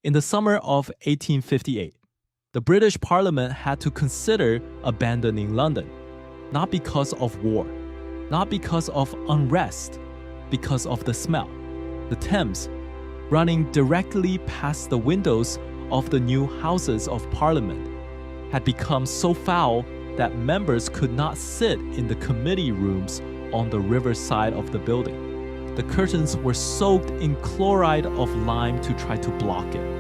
In the summer of 1858, the British Parliament had to consider abandoning London, not because of war, not because of unrest, because of the smell. The Thames, running directly past the windows of the new Houses of Parliament, had become so foul that members could not sit in the committee rooms on the riverside of the building. The curtains were soaked in chloride of lime to try to block it.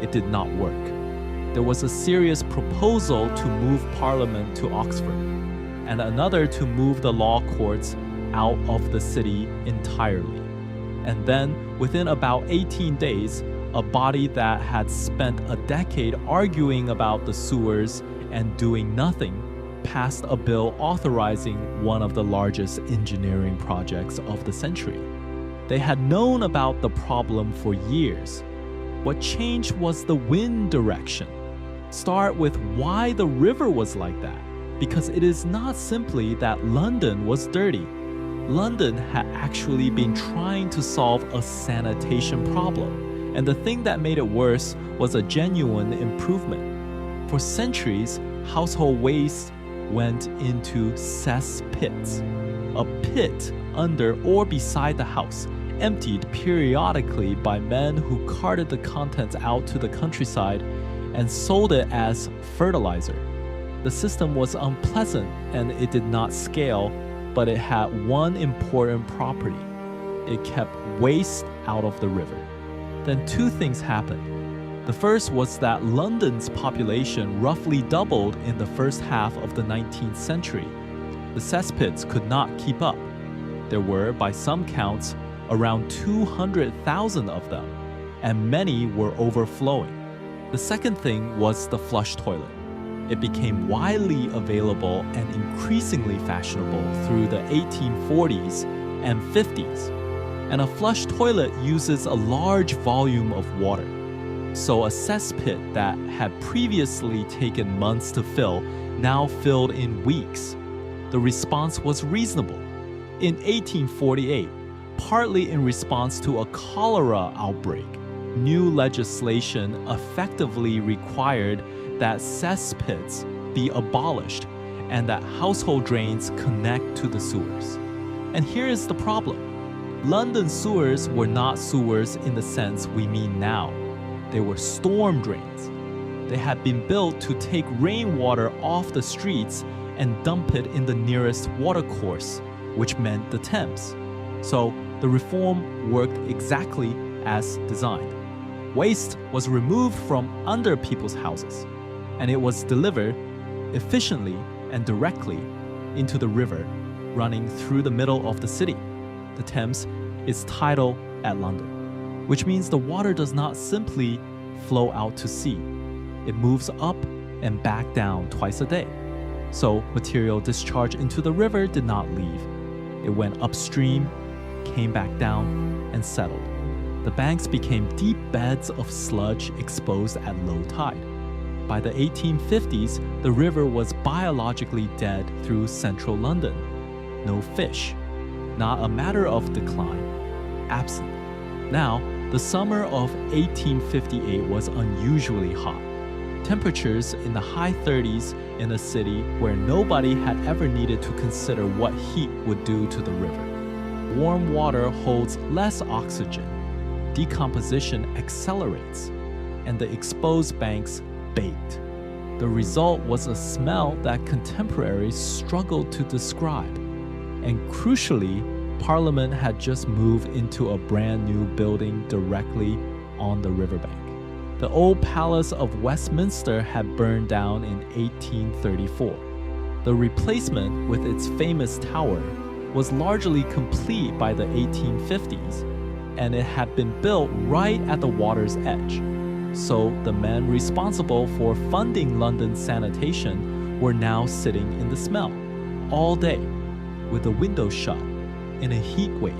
It did not work. There was a serious proposal to move Parliament to Oxford, and another to move the law courts out of the city entirely. And then, within about 18 days, a body that had spent a decade arguing about the sewers and doing nothing passed a bill authorizing one of the largest engineering projects of the century. They had known about the problem for years. What changed was the wind direction. Start with why the river was like that, because it is not simply that London was dirty. London had actually been trying to solve a sanitation problem, and the thing that made it worse was a genuine improvement. For centuries, household waste went into cesspits, a pit under or beside the house, emptied periodically by men who carted the contents out to the countryside and sold it as fertilizer. The system was unpleasant and it did not scale, but it had one important property. It kept waste out of the river. Then two things happened. The first was that London's population roughly doubled in the first half of the 19th century. The cesspits could not keep up. There were, by some counts, around 200,000 of them, and many were overflowing. The second thing was the flush toilet. It became widely available and increasingly fashionable through the 1840s and 50s. And a flush toilet uses a large volume of water. So a cesspit that had previously taken months to fill now filled in weeks. The response was reasonable. In 1848, partly in response to a cholera outbreak, new legislation effectively required that cesspits be abolished and that household drains connect to the sewers. And here is the problem. London sewers were not sewers in the sense we mean now. They were storm drains. They had been built to take rainwater off the streets and dump it in the nearest watercourse, which meant the Thames. So the reform worked exactly as designed. Waste was removed from under people's houses, and it was delivered efficiently and directly into the river running through the middle of the city. The Thames is tidal at London, which means the water does not simply flow out to sea. It moves up and back down twice a day. So material discharged into the river did not leave. It went upstream, came back down, and settled. The banks became deep beds of sludge exposed at low tide. By the 1850s, the river was biologically dead through central London. No fish. Not a matter of decline. Absent. Now, the summer of 1858 was unusually hot. Temperatures in the high 30s in a city where nobody had ever needed to consider what heat would do to the river. Warm water holds less oxygen. Decomposition accelerates, and the exposed banks baked. The result was a smell that contemporaries struggled to describe. And crucially, Parliament had just moved into a brand new building directly on the riverbank. The old Palace of Westminster had burned down in 1834. The replacement, with its famous tower, was largely complete by the 1850s, and it had been built right at the water's edge. So the men responsible for funding London's sanitation were now sitting in the smell all day with the windows shut in a heat wave.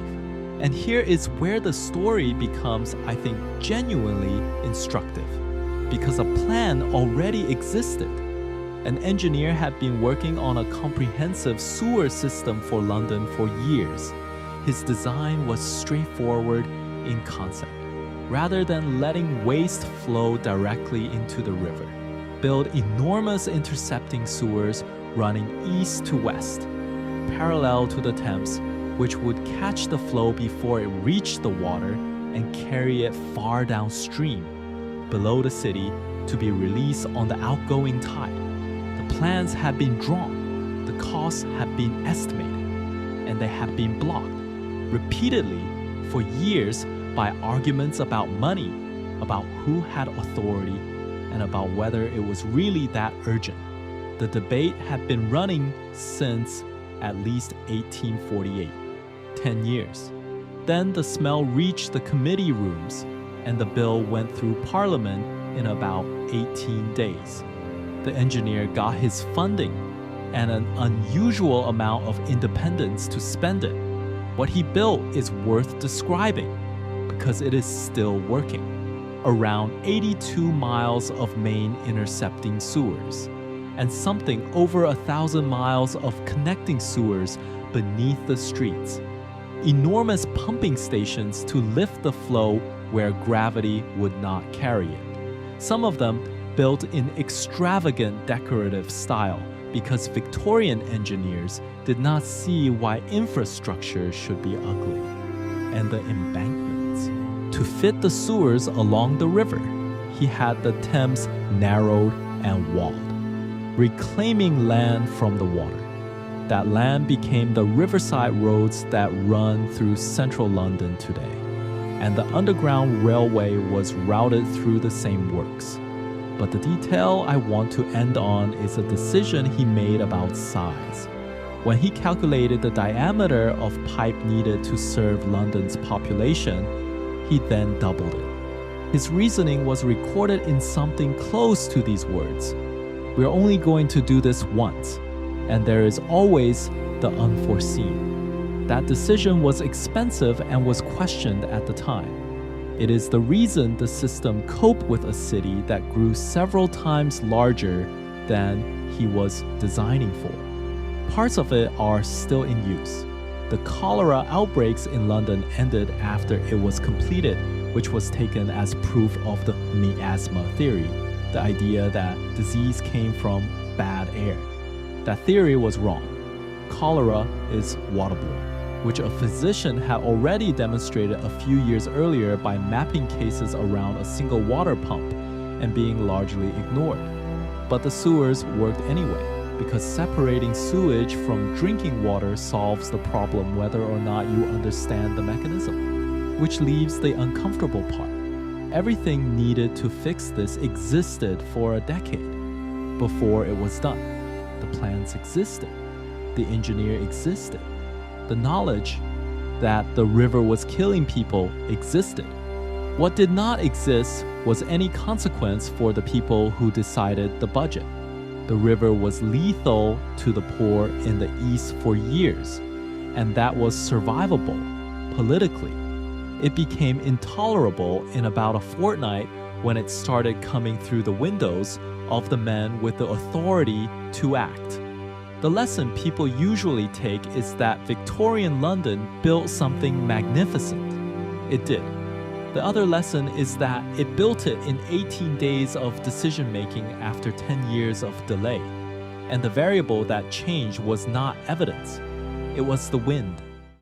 And here is where the story becomes, I think, genuinely instructive, because a plan already existed. An engineer had been working on a comprehensive sewer system for London for years. His design was straightforward in concept. rather than letting waste flow directly into the river. Build enormous intercepting sewers running east to west, parallel to the Thames, which would catch the flow before it reached the water and carry it far downstream, below the city, to be released on the outgoing tide. The plans had been drawn, the costs had been estimated, and they had been blocked repeatedly for years by arguments about money, about who had authority, and about whether it was really that urgent. The debate had been running since at least 1848, 10 years. Then the smell reached the committee rooms, and the bill went through Parliament in about 18 days. The engineer got his funding and an unusual amount of independence to spend it. What he built is worth describing because it is still working. Around 82 miles of main intercepting sewers, and something over 1,000 miles of connecting sewers beneath the streets. Enormous pumping stations to lift the flow where gravity would not carry it. Some of them built in extravagant decorative style because Victorian engineers did not see why infrastructure should be ugly. And the embankments. To fit the sewers along the river, he had the Thames narrowed and walled, reclaiming land from the water. That land became the riverside roads that run through central London today, and the Underground Railway was routed through the same works. But the detail I want to end on is a decision he made about size. When he calculated the diameter of pipe needed to serve London's population, he then doubled it. His reasoning was recorded in something close to these words: "We're only going to do this once, and there is always the unforeseen." That decision was expensive and was questioned at the time. It is the reason the system coped with a city that grew several times larger than he was designing for. Parts of it are still in use. The cholera outbreaks in London ended after it was completed, which was taken as proof of the miasma theory, the idea that disease came from bad air. That theory was wrong. Cholera is waterborne, which a physician had already demonstrated a few years earlier by mapping cases around a single water pump and being largely ignored. But the sewers worked anyway, because separating sewage from drinking water solves the problem whether or not you understand the mechanism, which leaves the uncomfortable part. Everything needed to fix this existed for a decade before it was done. The plans existed. The engineer existed. The knowledge that the river was killing people existed. What did not exist was any consequence for the people who decided the budget. The river was lethal to the poor in the East for years, and that was survivable politically. It became intolerable in about a fortnight when it started coming through the windows of the men with the authority to act. The lesson people usually take is that Victorian London built something magnificent. It did. The other lesson is that it built it in 18 days of decision-making after 10 years of delay. And the variable that changed was not evidence. It was the wind.